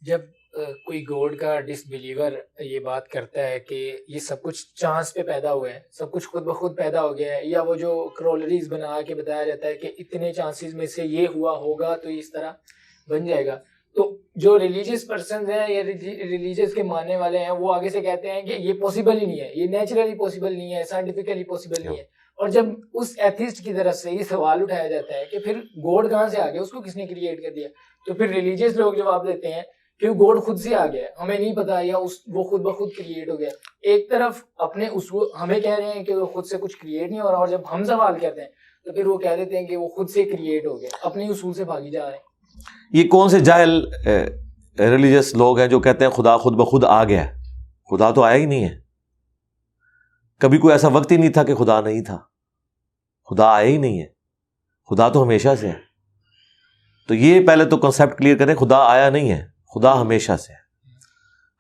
جب کوئی گوڈ کا ڈس بلیور یہ بات کرتا ہے کہ یہ سب کچھ چانس پہ پیدا ہوئے ہیں، سب کچھ خود بخود پیدا ہو گیا ہے، یا وہ جو کرولریز بنا کے بتایا جاتا ہے کہ اتنے چانسز میں سے یہ ہوا ہوگا تو اس طرح بن جائے گا، تو جو ریلیجیس پرسنز ہیں یا ریلیجیس کے ماننے والے ہیں وہ آگے سے کہتے ہیں کہ یہ پاسبل ہی نہیں ہے، یہ نیچرلی پاسبل نہیں ہے، سائنٹیفکلی پاسبل نہیں ہے. اور جب اس ایتھسٹ کی طرف سے یہ سوال اٹھایا جاتا ہے کہ پھر گوڈ کہاں سے آ گیا، اس کو کس نے کریٹ کر دیا، تو پھر ریلیجیس لوگ جواب دیتے ہیں کہ گوڈ خود سے آ گیا، ہمیں نہیں پتا، یا وہ خود بخود کریٹ ہو گیا. ایک طرف اپنے اصول ہمیں کہہ رہے ہیں کہ وہ خود سے کچھ کریٹ نہیں ہو رہا، اور جب ہم سوال کرتے ہیں تو پھر وہ کہہ دیتے ہیں کہ وہ خود سے کریٹ ہو گیا، اپنے اصول سے بھاگی جا رہے ہیں. یہ کون سے جاہل ریلیجس لوگ ہیں جو کہتے ہیں خدا خود بخود آ گیا؟ خدا تو آیا ہی نہیں ہے. کبھی کوئی ایسا وقت ہی نہیں تھا کہ خدا نہیں تھا. خدا آیا ہی نہیں ہے. خدا تو ہمیشہ سے ہے. تو یہ پہلے تو کنسیپٹ کلیئر کریں، خدا آیا نہیں ہے، خدا ہمیشہ سے ہے.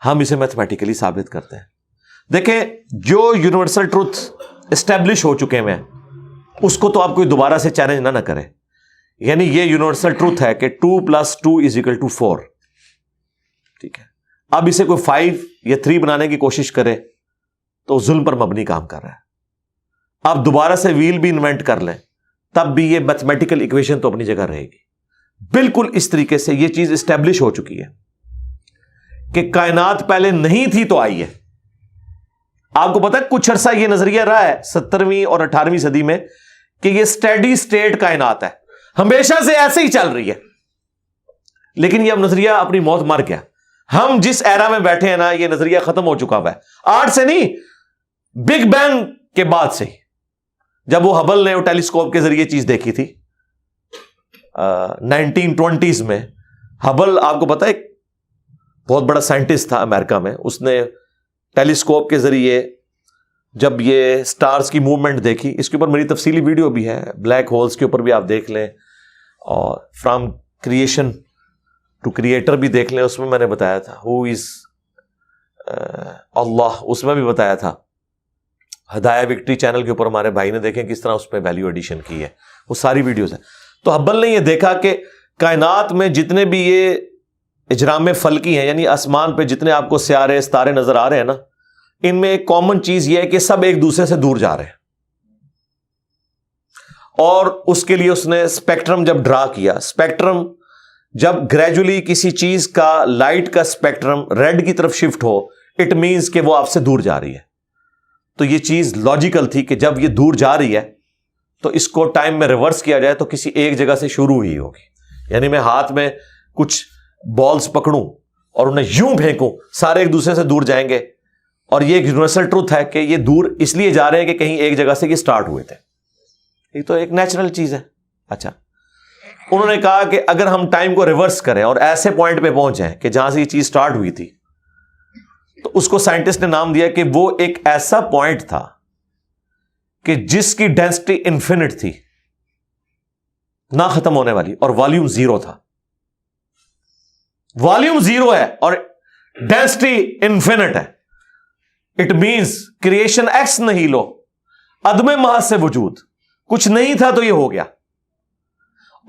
ہم اسے میتھمیٹیکلی ثابت کرتے ہیں. دیکھیں، جو یونیورسل ٹروتھ اسٹیبلش ہو چکے ہیں اس کو تو آپ کوئی دوبارہ سے چیلنج نہ کرے. یعنی یہ یونیورسل ٹروتھ ہے کہ 2+2=4. ٹھیک ہے، اب اسے کوئی 5 یا 3 بنانے کی کوشش کرے تو ظلم پر مبنی کام کر رہا ہے. آپ دوبارہ سے ویل بھی انوینٹ کر لیں تب بھی یہ میتھمیٹیکل ایکویشن تو اپنی جگہ رہے گی. بالکل اس طریقے سے یہ چیز اسٹیبلش ہو چکی ہے کہ کائنات پہلے نہیں تھی تو آئی ہے. آپ کو پتا ہے کچھ عرصہ یہ نظریہ رہا ہے 17ویں اور 18ویں صدی میں کہ یہ اسٹیڈی اسٹیٹ کائنات ہے، ہمیشہ سے ایسے ہی چل رہی ہے. لیکن یہ اب نظریہ اپنی موت مر گیا. ہم جس ایرا میں بیٹھے ہیں نا، یہ نظریہ ختم ہو چکا ہوا ہے. آج سے نہیں، بگ بینگ کے بعد سے، جب وہ ہبل نے وہ ٹیلیسکوپ کے ذریعے چیز دیکھی تھی 1920s میں. ہبل آپ کو پتا ہے ایک بہت بڑا سائنٹسٹ تھا امریکہ میں. اس نے ٹیلیسکوپ کے ذریعے جب یہ سٹارز کی موومنٹ دیکھی، اس کے اوپر میری تفصیلی ویڈیو بھی ہے، بلیک ہولز کے اوپر بھی آپ دیکھ لیں، اور فرام کریشن ٹو کریٹر بھی دیکھ لیں. اس میں نے بتایا تھا ہو از اللہ، اس میں بھی بتایا تھا. ہدایہ وکٹری چینل کے اوپر ہمارے بھائی نے دیکھیں کس طرح اس میں ویلیو ایڈیشن کی ہے، وہ ساری ویڈیوز ہیں. تو ہبل نے یہ دیکھا کہ کائنات میں جتنے بھی یہ اجرام فلکی ہیں، یعنی آسمان پہ جتنے آپ کو سیارے ستارے نظر آ رہے ہیں نا، ان میں ایک کامن چیز یہ ہے کہ سب ایک دوسرے سے دور جا رہے ہیں. اور اس کے لیے اس نے اسپیکٹرم جب ڈرا کیا، اسپیکٹرم جب گریجولی کسی چیز کا لائٹ کا اسپیکٹرم ریڈ کی طرف شفٹ ہو، اٹ مینس کہ وہ آپ سے دور جا رہی ہے. تو یہ چیز لاجیکل تھی کہ جب یہ دور جا رہی ہے تو اس کو ٹائم میں ریورس کیا جائے تو کسی ایک جگہ سے شروع ہی ہوگی. یعنی میں ہاتھ میں کچھ بالز پکڑوں اور انہیں یوں پھینکوں، سارے ایک دوسرے سے دور جائیں گے. اور یہ ایک یونیورسل ٹروتھ ہے کہ یہ دور اس لیے جا رہے ہیں کہ کہیں ایک جگہ سے یہ سٹارٹ ہوئے تھے. یہ تو ایک نیچرل چیز ہے. اچھا، انہوں نے کہا کہ اگر ہم ٹائم کو ریورس کریں اور ایسے پوائنٹ پہ پہنچیں کہ جہاں سے یہ چیز سٹارٹ ہوئی تھی، تو اس کو سائنٹسٹ نے نام دیا کہ وہ ایک ایسا پوائنٹ تھا کہ جس کی ڈینسٹی انفینٹ تھی، نہ ختم ہونے والی، اور والیوم 0 تھا. والیوم 0 ہے اور ڈینسٹی انفینٹ ہے. اٹ مینس کریشن ایکس نہیں لو، عدم محض سے وجود، کچھ نہیں تھا تو یہ ہو گیا.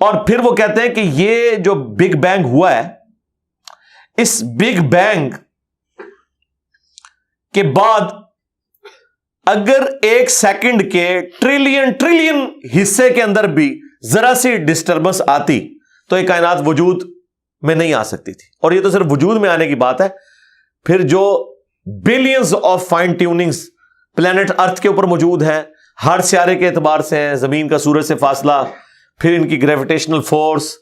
اور پھر وہ کہتے ہیں کہ یہ جو بگ بینگ ہوا ہے، اس بگ بینگ کے بعد اگر 1 سیکنڈ کے ٹریلین حصے کے اندر بھی ذرا سی ڈسٹربنس آتی تو یہ کائنات وجود میں نہیں آ سکتی تھی. اور یہ تو صرف وجود میں آنے کی بات ہے. پھر جو billions of fine tunings planet earth کے اوپر موجود ہیں، ہر سیارے کے اعتبار سے ہیں، زمین کا سورج سے فاصلہ، پھر ان کی گریویٹیشنل فورس،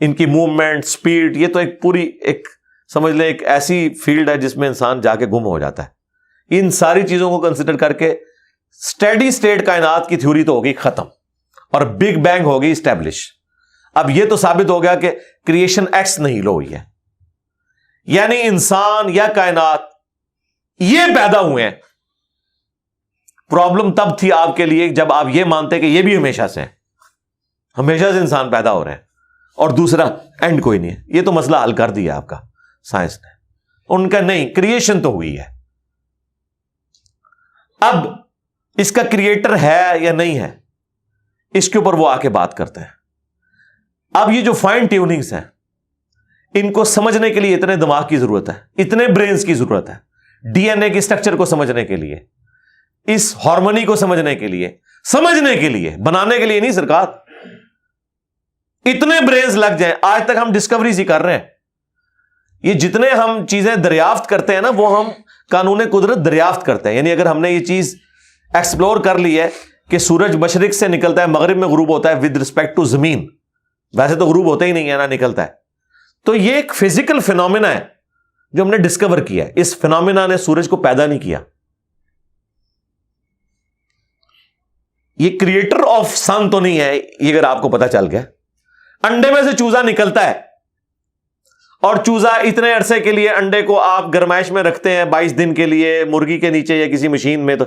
ان کی موومنٹ، سپیڈ، یہ تو ایک پوری ایک سمجھ لیں ایک ایسی فیلڈ ہے جس میں انسان جا کے گم ہو جاتا ہے. ان ساری چیزوں کو کنسیڈر کر کے اسٹیڈی اسٹیٹ کائنات کی تھیوری تو ہوگی ختم اور بگ بینگ ہوگی اسٹیبلش. اب یہ تو ثابت ہو گیا کہ کریشن ایکس نہیں لو ہوئی ہے، یعنی انسان یا کائنات یہ پیدا ہوئے ہیں. پرابلم تب تھی آپ کے لیے جب آپ یہ مانتے کہ یہ بھی ہمیشہ سے ہیں، ہمیشہ سے انسان پیدا ہو رہے ہیں اور دوسرا اینڈ کوئی نہیں ہے. یہ تو مسئلہ حل کر دیا آپ کا سائنس نے. ان کا نہیں، کریشن تو ہوئی ہے. اب اس کا کریٹر ہے یا نہیں ہے، اس کے اوپر وہ آ کے بات کرتے ہیں. اب یہ جو فائن ٹیوننگز ہیں، ان کو سمجھنے کے لیے اتنے دماغ کی ضرورت ہے, اتنے برینز کی ضرورت ہے, ڈی این اے کی اسٹرکچر کو سمجھنے کے لیے, اس ہارمونی کو سمجھنے کے لیے, بنانے کے لیے نہیں سرکار. اتنے برینز لگ جائیں. آج تک ہم ڈسکوریز ہی کر رہے ہیں. یہ جتنے ہم چیزیں دریافت کرتے ہیں نا, وہ ہم قانون قدرت دریافت کرتے ہیں. یعنی اگر ہم نے یہ چیز ایکسپلور کر لی ہے کہ سورج مشرق سے نکلتا ہے, مغرب میں غروب ہوتا ہے ود رسپیکٹ ٹو زمین, ویسے تو غروب ہوتا ہی نہیں ہے نا, نکلتا ہے. تو یہ ایک فزیکل فینومینا ہے جو ہم نے ڈسکور کیا ہے. اس فینومینا نے سورج کو پیدا نہیں کیا. یہ کریٹر آف سن تو نہیں ہے, یہ اگر آپ کو پتا چل گیا. انڈے میں سے چوزا نکلتا ہے, اور چوزا اتنے عرصے کے لیے انڈے کو آپ گرمائش میں رکھتے ہیں 22 دن کے لیے مرغی کے نیچے یا کسی مشین میں. تو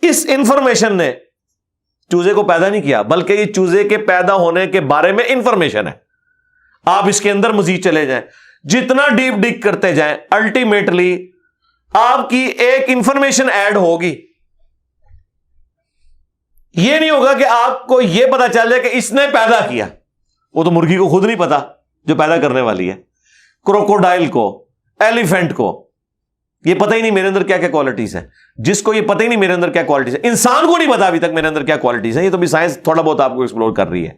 اس انفارمیشن نے چوزے کو پیدا نہیں کیا, بلکہ یہ چوزے کے پیدا ہونے کے بارے میں انفارمیشن ہے. آپ اس کے اندر مزید چلے جائیں, جتنا ڈیپ ڈگ کرتے جائیں, الٹیمیٹلی آپ کی ایک انفارمیشن ایڈ ہوگی. یہ نہیں ہوگا کہ آپ کو یہ پتا چل جائے کہ اس نے پیدا کیا. وہ تو مرغی کو خود نہیں پتا جو پیدا کرنے والی ہے, کروکوڈائل کو, ایلیفینٹ کو یہ پتہ ہی نہیں میرے اندر کیا کیا کوالٹیز ہیں. جس کو یہ پتہ ہی نہیں میرے اندر کیا کوالٹیز ہیں, انسان کو نہیں پتا ابھی تک میرے اندر کیا کوالٹیز ہیں. یہ تو بھی سائنس تھوڑا بہت آپ کو ایکسپلور کر رہی ہے.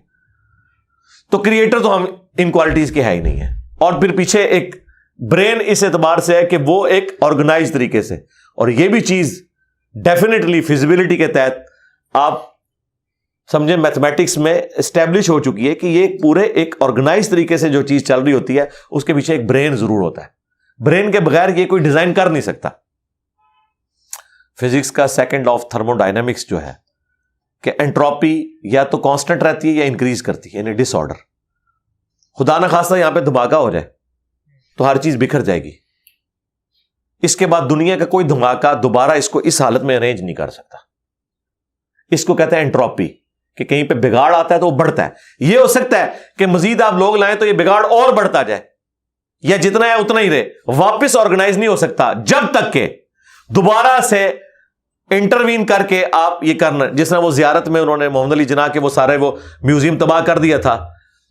تو کریٹر تو ہم ان کوالٹیز کے ہے ہی نہیں ہے. اور پھر پیچھے ایک برین اس اعتبار سے ہے کہ وہ ایک آرگنائز طریقے سے, اور یہ بھی چیز ڈیفینیٹلی فیزیبلٹی کے تحت آپ سمجھیں میتھمیٹکس میں اسٹیبلش ہو چکی ہے کہ یہ پورے ایک آرگنائز طریقے سے جو چیز چل رہی ہوتی ہے اس کے پیچھے ایک برین ضرور ہوتا ہے. برین کے بغیر یہ کوئی ڈیزائن کر نہیں سکتا. فزکس کا second law of thermo dynamics جو ہے کہ انٹروپی یا تو کانسٹنٹ رہتی ہے یا انکریز کرتی ہے, یعنی ڈس آرڈر. خدا نہ خواستہ یہاں پہ دھماکہ ہو جائے تو ہر چیز بکھر جائے گی. اس کے بعد دنیا کا کوئی دھماکہ دوبارہ اس کو اس حالت میں ارینج نہیں کر سکتا. اس کو کہتے ہیں انٹروپی, کہ کہیں پہ بگاڑ آتا ہے تو وہ بڑھتا ہے. یہ ہو سکتا ہے کہ مزید آپ لوگ لائیں تو یہ بگاڑ اور بڑھتا جائے, یا جتنا ہے اتنا ہی رہے, واپس آرگنائز نہیں ہو سکتا جب تک کہ دوبارہ سے انٹروین کر کے آپ یہ کرنا. جس طرح وہ زیارت میں انہوں نے محمد علی جناح کے وہ سارے وہ میوزیم تباہ کر دیا تھا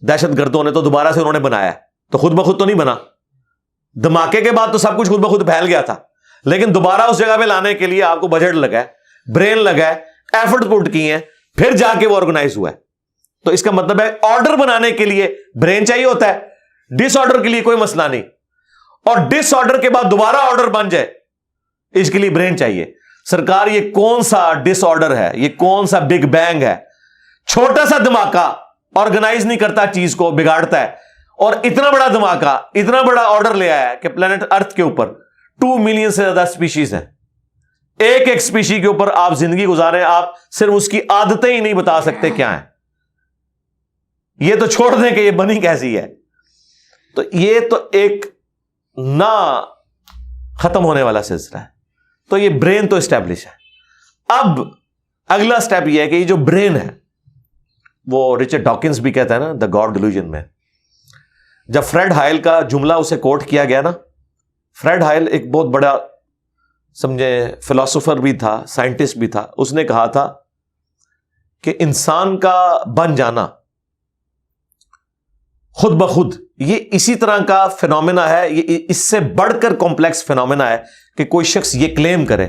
دہشت گردوں نے, تو دوبارہ سے انہوں نے بنایا, تو خود بخود تو نہیں بنا. دھماکے کے بعد تو سب کچھ خود بخود پھیل گیا تھا, لیکن دوبارہ اس جگہ پہ لانے کے لیے آپ کو بجٹ لگا ہے, برین لگا ہے, ایفرٹ پٹ کی ہیں, پھر جا کے وہ آرگنائز ہوا ہے. تو اس کا مطلب ہے آرڈر بنانے کے لیے برین چاہیے ہوتا ہے, ڈس آرڈر کے لیے کوئی مسئلہ نہیں. اور ڈس آرڈر کے بعد دوبارہ آرڈر بن جائے اس کے لیے برین چاہیے. سرکار یہ کون سا ڈس آرڈر ہے, یہ کون سا بگ بینگ ہے؟ چھوٹا سا دھماکہ آرگنائز نہیں کرتا, چیز کو بگاڑتا ہے. اور اتنا بڑا دھماکہ, اتنا بڑا آرڈر لے آیا ہے کہ پلانٹ ارتھ کے اوپر 2 ملین سے زیادہ اسپیشیز ہیں. ایک ایک اسپیشی کے اوپر آپ زندگی گزارے, آپ صرف اس کی عادتیں ہی نہیں بتا سکتے کیا ہیں. یہ تو چھوڑ دیں کہ یہ بنی کیسی ہے. تو یہ تو ایک نہ ختم ہونے والا سلسلہ ہے. تو یہ برین تو اسٹیبلش ہے. اب اگلا سٹیپ یہ ہے کہ یہ جو برین ہے, وہ رچرڈ ڈاکنز بھی کہتا ہے نا دا گاڈ ڈیلوژن میں, جب فریڈ ہائل کا جملہ اسے کوٹ کیا گیا نا, فریڈ ہائل ایک بہت بڑا سمجھے فلاسفر بھی تھا, سائنٹسٹ بھی تھا. اس نے کہا تھا کہ انسان کا بن جانا خود بخود یہ اسی طرح کا فینومینا ہے, یہ اس سے بڑھ کر کمپلیکس فینومینا ہے کہ کوئی شخص یہ کلیم کرے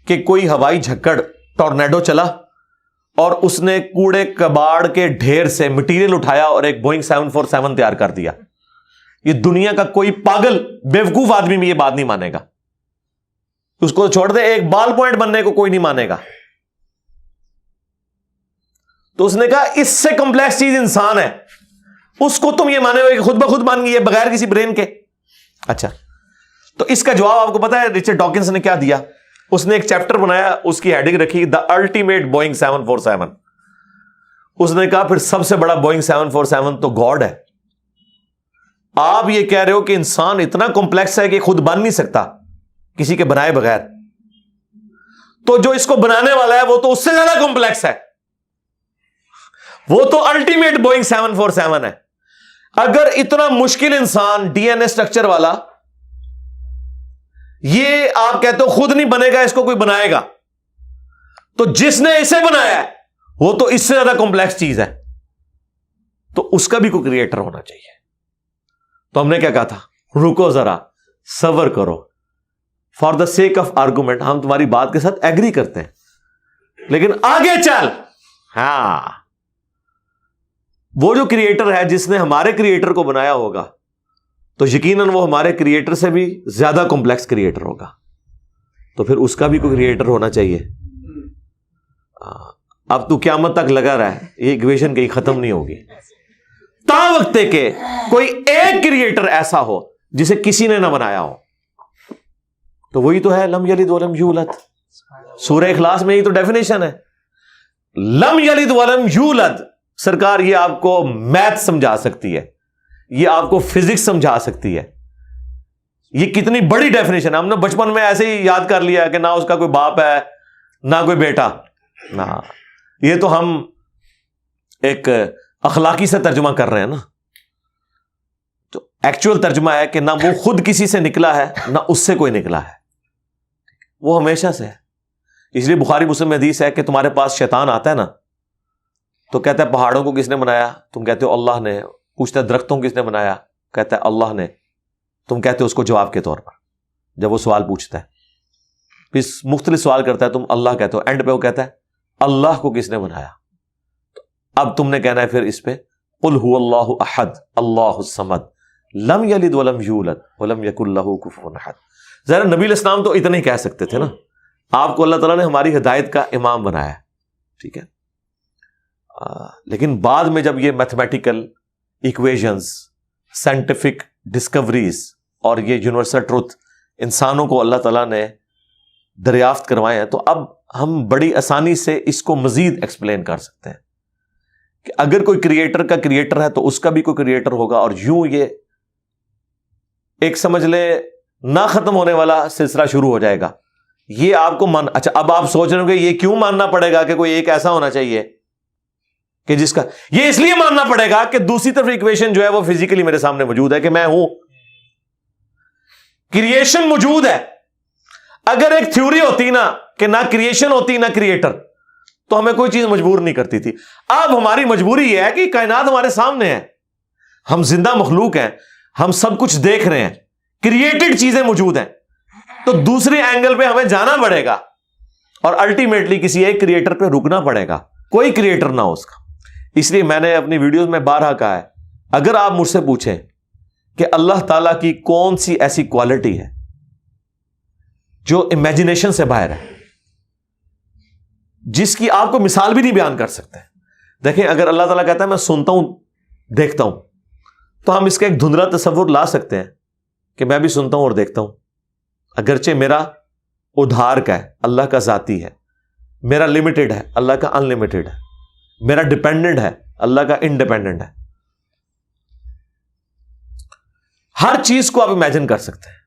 کہ کوئی ہوائی جھکڑ ٹورنیڈو چلا اور اس نے کوڑے کباڑ کے ڈھیر سے مٹیریل اٹھایا اور ایک بوئنگ 747 تیار کر دیا. یہ دنیا کا کوئی پاگل بیوقوف آدمی بھی یہ بات نہیں مانے گا. اس کو چھوڑ دے, ایک بال پوائنٹ بننے کو کوئی نہیں مانے گا. تو اس نے کہا اس سے کمپلیکس چیز انسان ہے, اس کو تم یہ مانے ہوئے کہ خود بخود بن گئی ہے بغیر کسی برین کے. اچھا, تو اس کا جواب آپ کو پتا ہے رچرڈ ڈاکنز نے کیا دیا؟ اس نے ایک چیپٹر بنایا, اس کی ہیڈنگ رکھی دا الٹیمیٹ بوئنگ 747. اس نے کہا پھر سب سے بڑا بوئنگ 747 تو گاڈ ہے. آپ یہ کہہ رہے ہو کہ انسان اتنا کمپلیکس ہے کہ خود بن نہیں سکتا کسی کے بنائے بغیر, تو جو اس کو بنانے والا ہے وہ تو اس سے زیادہ کمپلیکس ہے, وہ تو الٹیمیٹ بوئنگ 747 ہے. اگر اتنا مشکل انسان ڈی این اے اسٹرکچر والا یہ آپ کہتے ہو خود نہیں بنے گا, اس کو کوئی بنائے گا, تو جس نے اسے بنایا ہے وہ تو اس سے زیادہ کمپلیکس چیز ہے, تو اس کا بھی کوئی کریٹر ہونا چاہیے. تو ہم نے کیا کہا تھا؟ رکو ذرا، صبر کرو، for the sake of argument ہم تمہاری بات کے ساتھ ایگری کرتے ہیں، لیکن آگے چل۔ ہاں، وہ جو کریٹر ہے جس نے ہمارے کریٹر کو بنایا ہوگا تو یقیناً وہ ہمارے کریٹر سے بھی زیادہ کمپلیکس کریٹر ہوگا، تو پھر اس کا بھی کوئی کریٹر ہونا چاہیے۔ اب تو قیامت تک لگا رہا ہے، یہ ایکویشن کہیں ختم نہیں ہوگی تا وقت کہ کوئی ایک کریٹر ایسا ہو جسے کسی نے نہ بنایا ہو، تو وہی تو ہے لم یلد ولم یولد۔ سورہ اخلاص میں یہی تو ڈیفینیشن ہے، لم یلد ولم یولد۔ سرکار یہ آپ کو میتھ سمجھا سکتی ہے، یہ آپ کو فزکس سمجھا سکتی ہے، یہ کتنی بڑی ڈیفینیشن ہے۔ ہم نے بچپن میں ایسے ہی یاد کر لیا کہ نہ اس کا کوئی باپ ہے نہ کوئی بیٹا، نہ یہ تو ہم ایک اخلاقی سے ترجمہ کر رہے ہیں نا، تو ایکچوئل ترجمہ ہے کہ نہ وہ خود کسی سے نکلا ہے نہ اس سے کوئی نکلا ہے، وہ ہمیشہ سے ہے۔ اس لیے بخاری مسلم میں حدیث ہے کہ تمہارے پاس شیطان آتا ہے نا تو کہتا ہے پہاڑوں کو کس نے بنایا؟ تم کہتے ہو اللہ نے۔ پوچھتا ہے درختوں کو کس نے بنایا؟ کہتا ہے اللہ نے۔ تم کہتے ہو اس کو جواب کے طور پر، جب وہ سوال پوچھتا ہے پھر مختلف سوال کرتا ہے، تم اللہ کہتے ہو، اینڈ پہ وہ کہتا ہے اللہ کو کس نے بنایا؟ اب تم نے کہنا ہے پھر اس پہ قل هو اللہ احد اللہ الصمد لم یلد ولم یولد ولم یکن لہ کفوا احد۔ ظاہر نبی علیہ السلام تو اتنا ہی کہہ سکتے تھے نا، آپ کو اللہ تعالیٰ نے ہماری ہدایت کا امام بنایا، ٹھیک ہے۔ لیکن بعد میں جب یہ میتھمیٹیکل ایکویشنز، سائنٹیفک ڈسکوریز اور یہ یونیورسل ٹروتھ انسانوں کو اللہ تعالیٰ نے دریافت کروائے ہیں، تو اب ہم بڑی آسانی سے اس کو مزید ایکسپلین کر سکتے ہیں کہ اگر کوئی کریٹر کا کریٹر ہے تو اس کا بھی کوئی کریٹر ہوگا، اور یوں یہ ایک سمجھ لے نہ ختم ہونے والا سلسلہ شروع ہو جائے گا۔ یہ آپ کو اچھا اب آپ سوچ رہے ہوں کہ یہ کیوں ماننا پڑے گا کہ کوئی ایک ایسا ہونا چاہیے کہ جس کا، یہ اس لیے ماننا پڑے گا کہ دوسری طرف ایکویشن جو ہے وہ فزیکلی میرے سامنے موجود ہے کہ میں ہوں، کریشن موجود ہے۔ اگر ایک تھیوری ہوتی نا کہ نہ کریشن ہوتی نہ کریٹر تو ہمیں کوئی چیز مجبور نہیں کرتی تھی۔ اب ہماری مجبوری یہ ہے کہ کائنات ہمارے سامنے ہے، ہم زندہ مخلوق ہیں، ہم سب کچھ دیکھ رہے ہیں، کریٹڈ چیزیں موجود ہیں، تو دوسرے اینگل پہ ہمیں جانا پڑے گا اور الٹیمیٹلی کسی ایک کریٹر پہ رکنا پڑے گا، کوئی کریٹر نہ ہو اس کا۔ اس لیے میں نے اپنی ویڈیوز میں بارہا کہا ہے، اگر آپ مجھ سے پوچھیں کہ اللہ تعالیٰ کی کون سی ایسی کوالٹی ہے جو امیجنیشن سے باہر ہے، جس کی آپ کو مثال بھی نہیں بیان کر سکتے۔ دیکھیں اگر اللہ تعالیٰ کہتا ہے میں سنتا ہوں دیکھتا ہوں، تو ہم اس کا ایک دھندلا تصور لا سکتے ہیں کہ میں بھی سنتا ہوں اور دیکھتا ہوں، اگرچہ میرا ادھار کا ہے، اللہ کا ذاتی ہے، میرا لمیٹڈ ہے، اللہ کا ان لمیٹڈ ہے، میرا ڈیپینڈنٹ ہے، اللہ کا انڈیپینڈنٹ ہے۔ ہر چیز کو آپ امیجن کر سکتے ہیں،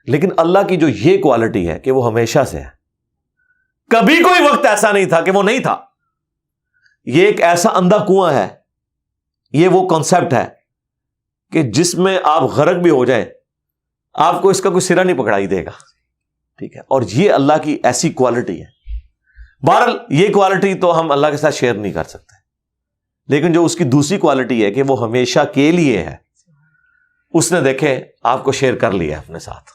لیکن اللہ کی جو یہ کوالٹی ہے کہ وہ ہمیشہ سے ہے، کبھی کوئی وقت ایسا نہیں تھا کہ وہ نہیں تھا۔ یہ ایک ایسا اندھا کنواں ہے، یہ وہ کانسیپٹ ہے کہ جس میں آپ غرق بھی ہو جائیں آپ کو اس کا کوئی سرا نہیں پکڑائی دے گا، ٹھیک ہے۔ اور یہ اللہ کی ایسی کوالٹی ہے۔ بہرحال یہ کوالٹی تو ہم اللہ کے ساتھ شیئر نہیں کر سکتے، لیکن جو اس کی دوسری کوالٹی ہے کہ وہ ہمیشہ کے لیے ہے، اس نے دیکھیں آپ کو شیئر کر لیا اپنے ساتھ،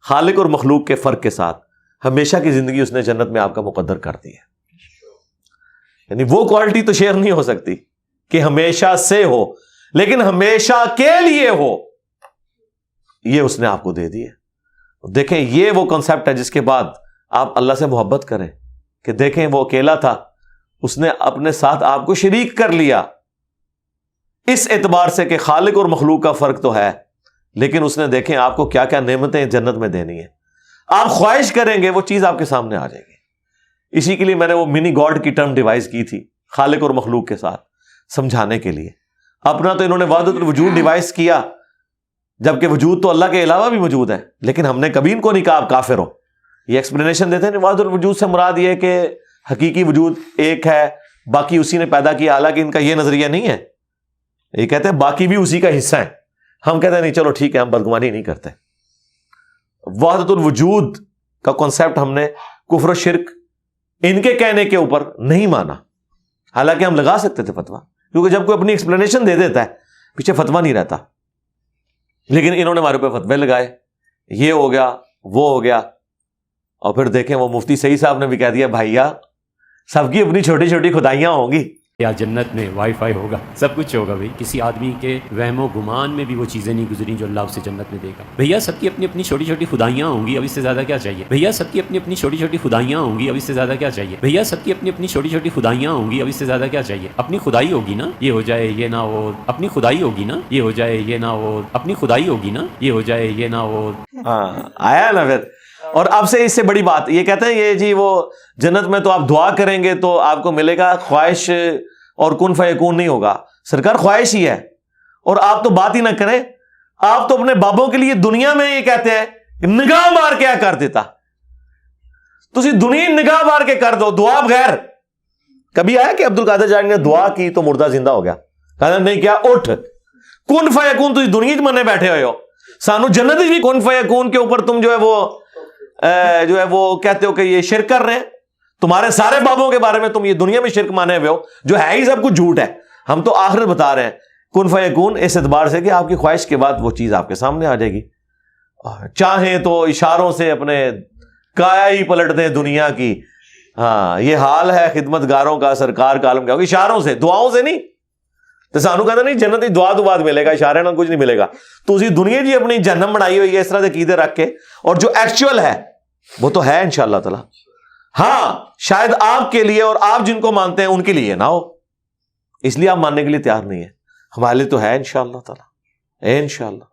خالق اور مخلوق کے فرق کے ساتھ ہمیشہ کی زندگی اس نے جنت میں آپ کا مقدر کر دی ہے۔ یعنی وہ کوالٹی تو شیئر نہیں ہو سکتی کہ ہمیشہ سے ہو، لیکن ہمیشہ کے لیے ہو، یہ اس نے آپ کو دے دی ہے۔ دیکھیں یہ وہ کنسپٹ ہے جس کے بعد آپ اللہ سے محبت کریں کہ دیکھیں وہ اکیلا تھا، اس نے اپنے ساتھ آپ کو شریک کر لیا، اس اعتبار سے کہ خالق اور مخلوق کا فرق تو ہے، لیکن اس نے دیکھیں آپ کو کیا کیا نعمتیں جنت میں دینی ہے، آپ خواہش کریں گے وہ چیز آپ کے سامنے آ جائے گی۔ اسی کے لیے میں نے وہ منی گاڈ کی ٹرم ڈیوائز کی تھی خالق اور مخلوق کے ساتھ سمجھانے کے لیے۔ اپنا تو انہوں نے وحدت الوجود ڈیوائز کیا، جبکہ وجود تو اللہ کے علاوہ بھی موجود ہے، لیکن ہم نے کبھی ان کو نہیں کہا آپ کافر ہو۔ یہ ایکسپلینیشن دیتے ہیں وحدت الوجود سے مراد یہ کہ حقیقی وجود ایک ہے، باقی اسی نے پیدا کیا، حالانکہ ان کا یہ نظریہ نہیں ہے، یہ کہتے ہیں باقی بھی اسی کا حصہ ہے۔ ہم کہتے ہیں نہیں چلو ٹھیک ہے، ہم بدگمانی نہیں کرتے۔ وحدت الوجود کا کانسیپٹ ہم نے کفر و شرک ان کے کہنے کے اوپر نہیں مانا، حالانکہ ہم لگا سکتے تھے فتویٰ، کیونکہ جب کوئی اپنی ایکسپلینیشن دے دیتا ہے پیچھے فتویٰ نہیں رہتا۔ لیکن انہوں نے ہمارے اوپر فتوے لگائے، یہ ہو گیا وہ ہو گیا، اور پھر دیکھیں وہ مفتی سعید صاحب نے بھی کہہ دیا بھائیا سب کی اپنی چھوٹی چھوٹی خدائیاں ہوں گی. یا جنت میں وائی فائی ہوگا، سب کچھ ہوگا. بھائی کسی آدمی کے وہم و گمان میں بھی وہ چیزیں نہیں گزری جو اللہ اسے جنت میں دے گا. بھیا سب کی اپنی اپنی چھوٹی چھوٹی خدائیاں ہوں گی، اب اس سے زیادہ کیا چاہیے. بھیا سب کی اپنی اپنی چھوٹی چھوٹی خدائیاں ہوں گی، اب اس سے زیادہ کیا چاہیے. بھیا سب کی اپنی اپنی چھوٹی چھوٹی خدائیاں ہوں گی، اب اس سے زیادہ کیا چاہیے. اپنی خدائی ہوگی نا یہ ہو جائے یہ نہ ہو، اپنی خدائی ہوگی نا یہ ہو جائے یہ نہ ہو، اپنی خدائی ہوگی نا یہ ہو جائے یہ نہ ہو. ہاں آیا نا پھر. اور اب سے اس سے بڑی بات یہ کہتے ہیں یہ جی وہ جنت میں تو آپ دعا کریں گے تو آپ کو ملے گا، خواہش اور کن فیکون نہیں ہوگا. سرکار خواہش ہی ہے، اور آپ تو بات ہی نہ کریں. آپ تو اپنے بابوں کے لیے دنیا میں یہ کہتے ہیں کہ نگاہ مار کے کر دیتا، تسی دنیا نگاہ مار کے کر دو دعا بغیر. کبھی آیا کہ عبد القادر جانی نے دعا کی تو مردہ زندہ ہو گیا؟ کہا نہیں کیا اٹھ کن فیکون تسی دنیا چ منے بیٹھے ہوئے ہو. سانو جنت بھی کن فیکون کے اوپر تم جو ہے وہ کہتے ہو کہ یہ شرک کر رہے ہیں. تمہارے سارے بابوں کے بارے میں تم یہ دنیا میں شرک مانے ہوئے ہو جو ہے ہی سب کچھ جھوٹ ہے. ہم تو آخرت بتا رہے ہیں کن فیکون اس اعتبار سے کہ آپ کی خواہش کے بعد وہ چیز آپ کے سامنے آ جائے گی. چاہیں تو اشاروں سے اپنے کایا ہی پلٹ دیں دنیا کی. ہاں یہ حال ہے خدمت گاروں کا سرکار کا عالم کیا ہوگا. اشاروں سے، دعاؤں سے نہیں. تو سانو کہتا نہیں جنت دعا تو بعد ملے گا، اشارے نہ کچھ نہیں ملے گا. تو اسی دنیا جی اپنی جہنم بنائی ہوئی ہے اس طرح سے عقیدے رکھ کے، اور جو ایکچوئل ہے وہ تو ہے انشاءاللہ تعالی. ہاں شاید آپ کے لیے اور آپ جن کو مانتے ہیں ان کے لیے نہ ہو، اس لیے آپ ماننے کے لیے تیار نہیں ہے. ہمارے لیے تو ہے انشاءاللہ تعالی، انشاءاللہ.